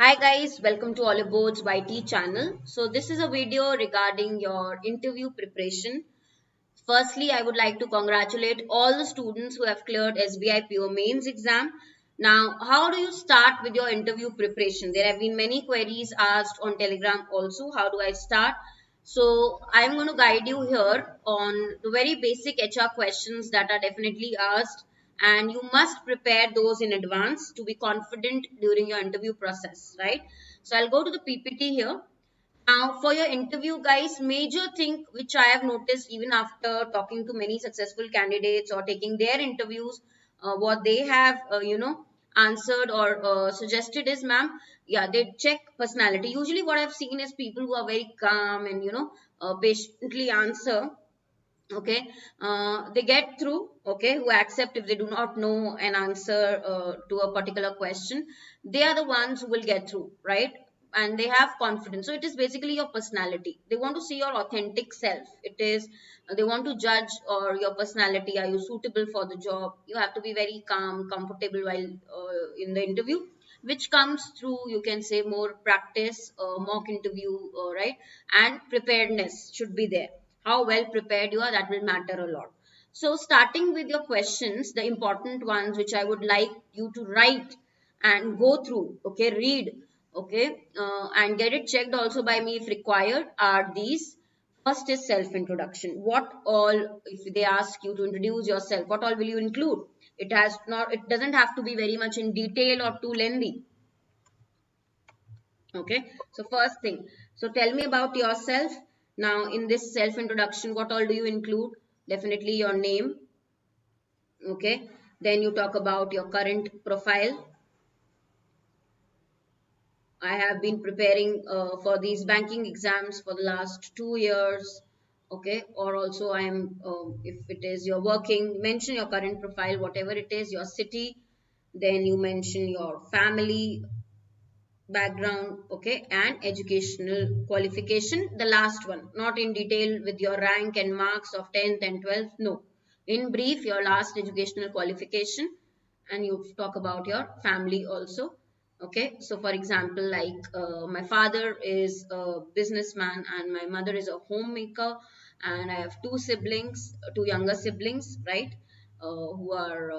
Hi guys, welcome to Oliveboard's YT channel. So this is a video regarding your interview preparation. Firstly, I would like to congratulate all the students who have cleared SBI PO mains exam. Now, how do you start with your interview preparation? There have been many queries asked on Telegram also. How do I start? So I'm going to guide you here on the very basic HR questions that are definitely asked, and you must prepare those in advance to be confident during your interview process, right? So I'll go to the PPT here. Now, for your interview, guys, major thing which I have noticed even after talking to many successful candidates or taking their interviews, what they have, answered or suggested is, ma'am, yeah, they check personality. Usually, what I've seen is people who are very calm and patiently answer. Okay, they get through. Okay, who accept if they do not know an answer to a particular question, they are the ones who will get through, right? And they have confidence. So it is basically your personality. They want to see your authentic self. It is they want to judge or your personality. Are you suitable for the job? You have to be very calm, comfortable while in the interview, which comes through, you can say, more practice, mock interview, right? And preparedness should be there. How well prepared you are, that will matter a lot. So starting with your questions, the important ones which I would like you to write and go through, okay, read, okay, and get it checked also by me if required, are these. First is self introduction. What all, if they ask you to introduce yourself, what all will you include? It doesn't have to be very much in detail or too lengthy. Okay, so first thing, so tell me about yourself. Now in this self introduction, what all do you include? Definitely your name. Okay, then you talk about your current profile. I have been preparing for these banking exams for the last 2 years. Okay, or also I am, if it is you're working, mention your current profile, whatever it is, your city. Then you mention your family background, okay, and educational qualification. The last one, not in detail with your rank and marks of 10th and 12th. No, in brief, your last educational qualification, and you talk about your family also. Okay, so for example, like my father is a businessman and my mother is a homemaker, and I have two younger siblings, right? Who are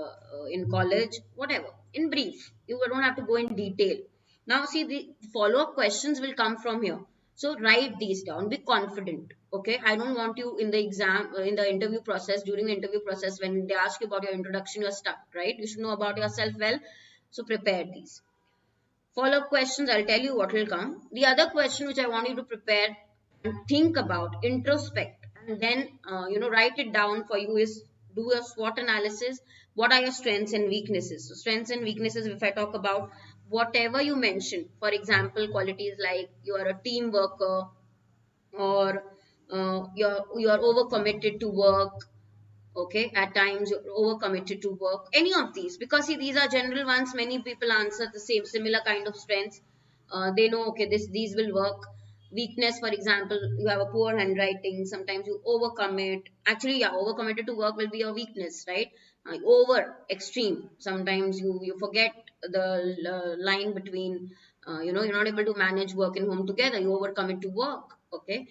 in college, whatever. In brief, you don't have to go in detail. Now, see, the follow-up questions will come from here. So write these down. Be confident. Okay. I don't want you in the exam, in the interview process, during the interview process, when they ask you about your introduction, you're stuck, right? You should know about yourself well. So prepare these. Follow-up questions, I'll tell you what will come. The other question which I want you to prepare and think about, introspect, and then, write it down for you is do a SWOT analysis. What are your strengths and weaknesses? So strengths and weaknesses, if I talk about whatever you mentioned, for example, qualities like you are a team worker, or you're overcommitted to work. Okay, at times you're overcommitted to work, any of these, because see, these are general ones. Many people answer the same similar kind of strengths. They know, okay, these will work. Weakness, for example, you have a poor handwriting, sometimes you overcommit. Actually, yeah, overcommitted to work will be a weakness, right? Over extreme, sometimes you forget the line between, you're not able to manage work and home together, you overcommit to work. Okay,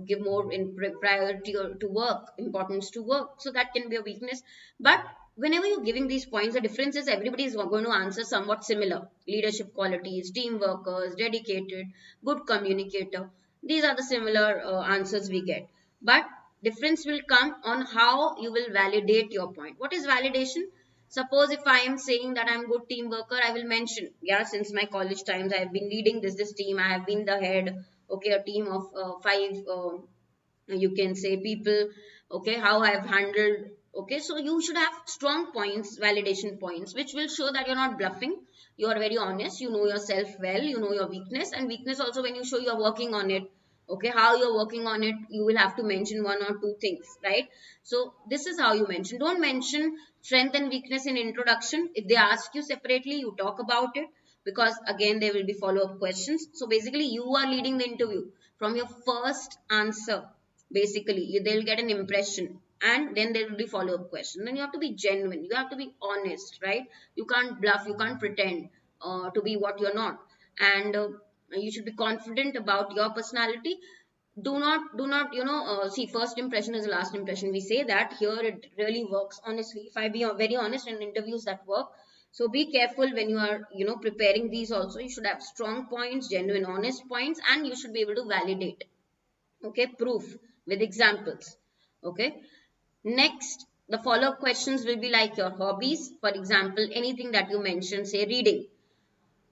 give more in priority to work, importance to work. So that can be a weakness. But whenever you're giving these points, the difference is everybody is going to answer somewhat similar. Leadership qualities, team workers, dedicated, good communicator. These are the similar answers we get. But difference will come on how you will validate your point. What is validation? Suppose if I am saying that I'm good team worker, I will mention, yeah, since my college times, I have been leading this team. I have been the head. Okay, a team of five, you can say, people. Okay, how I have handled. Okay, so you should have strong points, validation points, which will show that you're not bluffing. You are very honest. You know yourself well. You know your weakness, and weakness also when you show you're working on it. Okay, how you're working on it, you will have to mention one or two things, right? So this is how you mention. Don't mention strength and weakness in introduction. If they ask you separately, you talk about it, because again there will be follow-up questions. So basically you are leading the interview from your first answer. Basically they'll get an impression, and then there will be follow-up question. Then you have to be genuine, you have to be honest, right? You can't bluff, you can't pretend to be what you're not. and you should be confident about your personality. Do not see, first impression is the last impression. We say that here, it really works. Honestly, if I be very honest, in interviews that work. So be careful when you are preparing these. Also, you should have strong points, genuine honest points, and you should be able to validate, okay, proof with examples. Okay, next, the follow-up questions will be like your hobbies. For example, anything that you mentioned, say reading.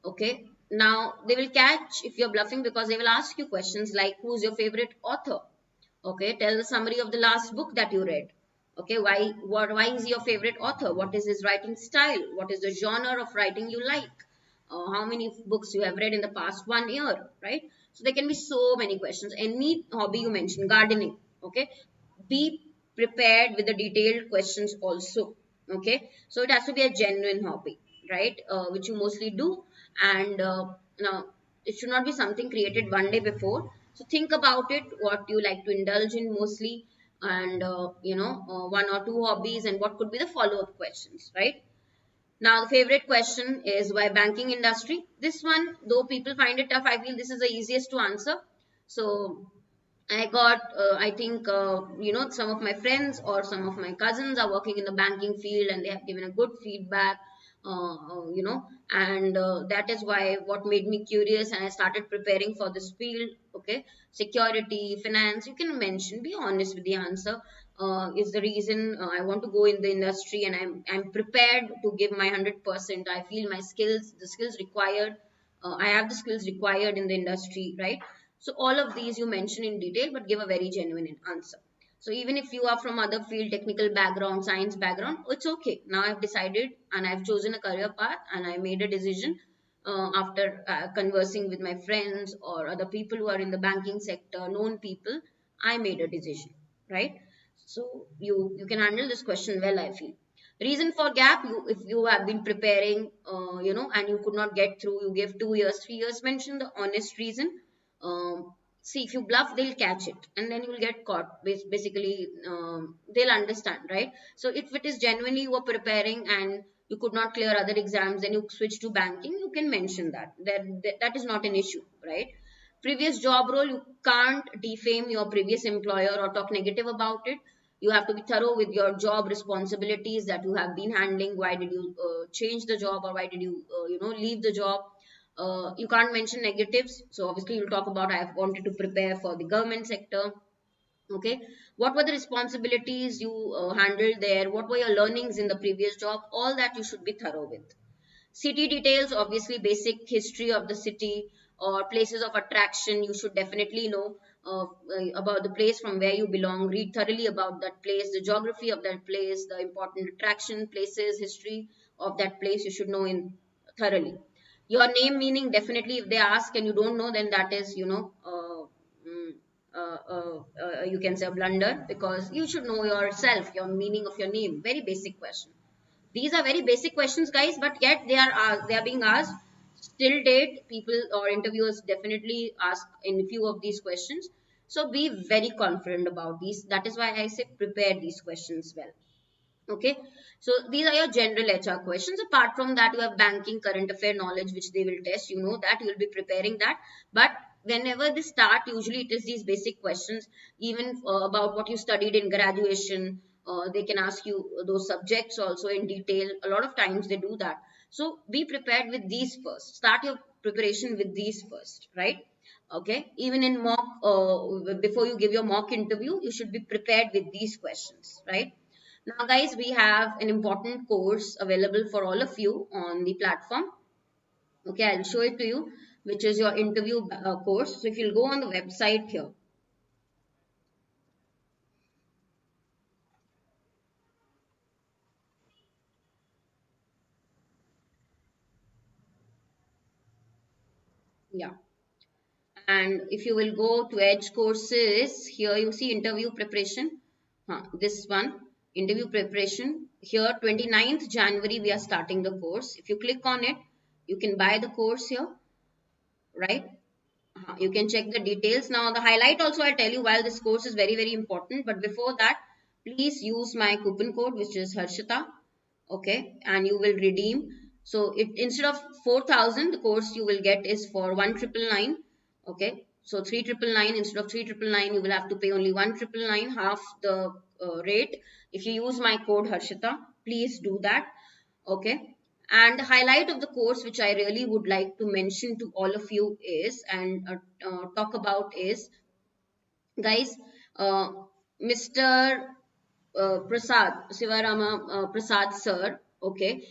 Okay, now they will catch if you're bluffing, because they will ask you questions like, who's your favorite author? Okay, tell the summary of the last book that you read. Okay, why is he your favorite author? What is his writing style? What is the genre of writing you like? How many books you have read in the past 1 year, right? So there can be so many questions. Any hobby you mentioned, gardening. Okay, be prepared with the detailed questions also. Okay, so it has to be a genuine hobby, right? Which you mostly do. And now, it should not be something created one day before. So think about it, what you like to indulge in mostly, and one or two hobbies, and what could be the follow-up questions, right? Now, the favorite question is, why banking industry? This one, though people find it tough, I feel this is the easiest to answer. So I got, I think, some of my friends or some of my cousins are working in the banking field, and they have given a good feedback, and that is why what made me curious, and I started preparing for this field. Okay, security, finance, you can mention, be honest with the answer. Is the reason I want to go in the industry, and I'm prepared to give my 100%. I feel my skills, the skills required, I have the skills required in the industry, right? So all of these you mention in detail, but give a very genuine answer. So even if you are from other field, technical background, science background, it's okay. Now I've decided and I've chosen a career path, and I made a decision after conversing with my friends or other people who are in the banking sector, known people. I made a decision, right? So you can handle this question well, I feel. Reason for gap, you if you have been preparing, and you could not get through, you gave 2 years, 3 years, mention the honest reason. See, if you bluff, they'll catch it, and then you'll get caught. Basically, they'll understand, right? So if it is genuinely you were preparing and you could not clear other exams, then you switch to banking, you can mention that is not an issue, right? Previous job role, you can't defame your previous employer or talk negative about it. You have to be thorough with your job responsibilities that you have been handling. Why did you change the job, or why did you leave the job? You can't mention negatives. So obviously you'll talk about, I have wanted to prepare for the government sector. Okay, what were the responsibilities you handled there? What were your learnings in the previous job? All that you should be thorough with. City details, obviously basic history of the city or places of attraction, you should definitely know about the place from where you belong. Read thoroughly about that place, the geography of that place, the important attraction places, history of that place, you should know in thoroughly. Your name meaning, definitely if they ask and you don't know, then that is mm, you can say a blunder, because you should know yourself, your meaning of your name. Very basic question. These are very basic questions, guys, but yet they are being asked still date. People or interviewers definitely ask in few of these questions. So be very confident about these. That is why I say prepare these questions well. Okay, so these are your general HR questions. Apart from that, you have banking, current affair knowledge, which they will test. You know that you will be preparing that. But whenever they start, usually it is these basic questions, even about what you studied in graduation. They can ask you those subjects also in detail. A lot of times they do that. So be prepared with these first. Start your preparation with these first, right? Okay, even in mock, before you give your mock interview, you should be prepared with these questions, right? Now, guys, we have an important course available for all of you on the platform. Okay, I'll show it to you, which is your interview course. So if you'll go on the website here. Yeah. And if you will go to Edge Courses, here you see interview preparation. This one, interview preparation. Here, 29th January, we are starting the course. If you click on it, you can buy the course here, right? You can check the details. Now, the highlight also I'll tell you, while this course is very, very important. But before that, please use my coupon code, which is Harshita. Okay, and you will redeem So instead of 4,000, the course you will get is for 1,999. Okay, so 3,999 instead of 3,999, you will have to pay only 1,999, half the rate. If you use my code Harshita, please do that. Okay, and the highlight of the course which I really would like to mention to all of you is, and talk about is, guys, Mr. Prasad, Sivarama Prasad sir, okay,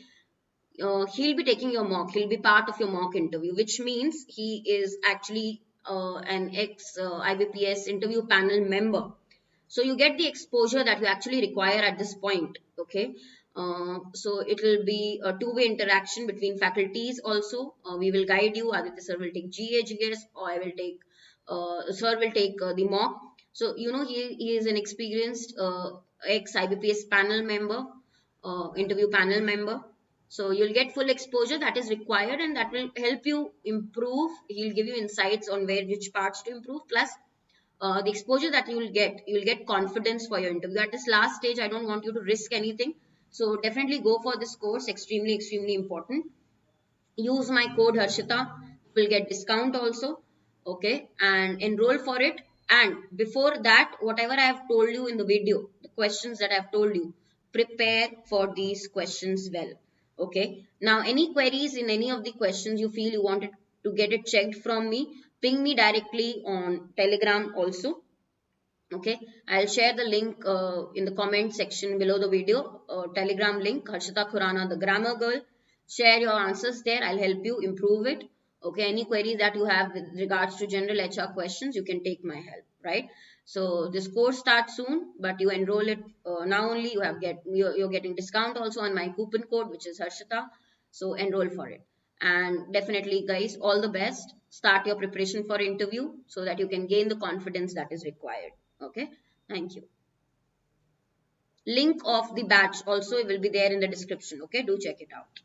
he'll be taking your mock. He'll be part of your mock interview, which means he is actually an ex IBPS interview panel member. So you get the exposure that you actually require at this point. Okay. So it will be a two-way interaction between faculties also. We will guide you. Aditya sir will take GA, GS, or I will take, sir will take the mock. So, he is an experienced ex IBPS panel member, interview panel member. So you'll get full exposure that is required, and that will help you improve. He'll give you insights on which parts to improve. Plus, the exposure that you'll get confidence for your interview. At this last stage, I don't want you to risk anything. So definitely go for this course. Extremely, extremely important. Use my code Harshita, you will get discount also. Okay, and enroll for it. And before that, whatever I have told you in the video, the questions that I have told you, prepare for these questions well. Okay, now any queries in any of the questions you feel you wanted to get it checked from me, ping me directly on Telegram also. Okay, I'll share the link in the comment section below the video, Telegram link, Harshita Khurana, the grammar girl. Share your answers there. I'll help you improve it. Okay, any queries that you have with regards to general HR questions, you can take my help, right? So this course starts soon, but you enroll it now only. You're getting discount also on my coupon code, which is Harshita. So enroll for it. And definitely, guys, all the best. Start your preparation for interview so that you can gain the confidence that is required. Okay, thank you. Link of the batch also will be there in the description. Okay, do check it out.